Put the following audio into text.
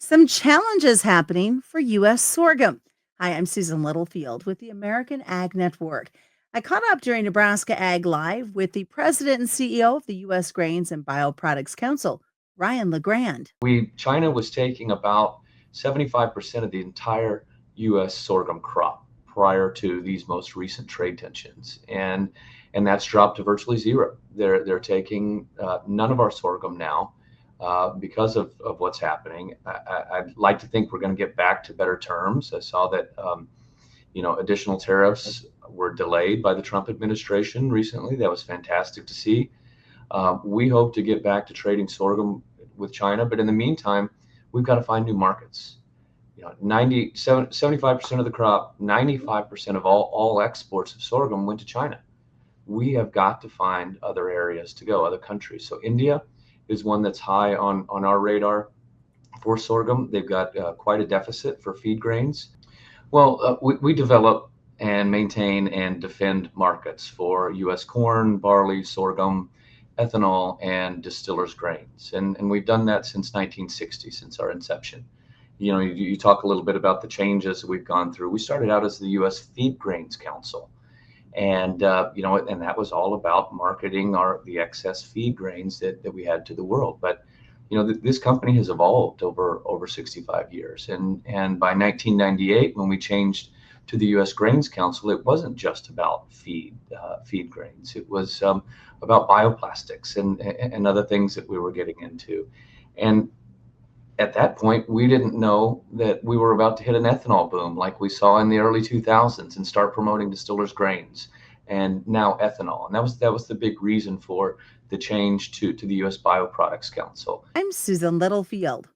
Some challenges happening for U.S. sorghum. Hi, I'm Susan Littlefield with the American Ag Network. I caught up during Nebraska Ag Live with the president and CEO of the U.S. Grains and Bioproducts Council, Ryan LeGrand. China was taking about 75% of the entire U.S. sorghum crop prior to these most recent trade tensions, and that's dropped to virtually zero. They're taking none of our sorghum now because of what's happening. I'd like to think we're going to get back to better terms. I saw that additional tariffs were delayed by the Trump administration recently. That was fantastic to see. We hope to get back to trading sorghum with China, but in the meantime, we've got to find new markets. 75% of the crop, 95% of all exports of sorghum went to China. We have got to find other areas to go, other countries. So India is one that's high on our radar for sorghum. They've got quite a deficit for feed grains. Well, we develop and maintain and defend markets for U.S. corn, barley, sorghum, ethanol, and distillers grains. And we've done that since 1960, since our inception. You talk a little bit about the changes we've gone through. We started out as the U.S. Feed Grains Council. And, and that was all about marketing the excess feed grains that we had to the world. But, this company has evolved over 65 years. And by 1998, when we changed to the U.S. Grains Council, it wasn't just about feed grains. It was about bioplastics and other things that we were getting into. And at that point, we didn't know that we were about to hit an ethanol boom like we saw in the early 2000s and start promoting distillers grains and now ethanol. And that was the big reason for the change to the U.S. BioProducts Council. I'm Susan Littlefield.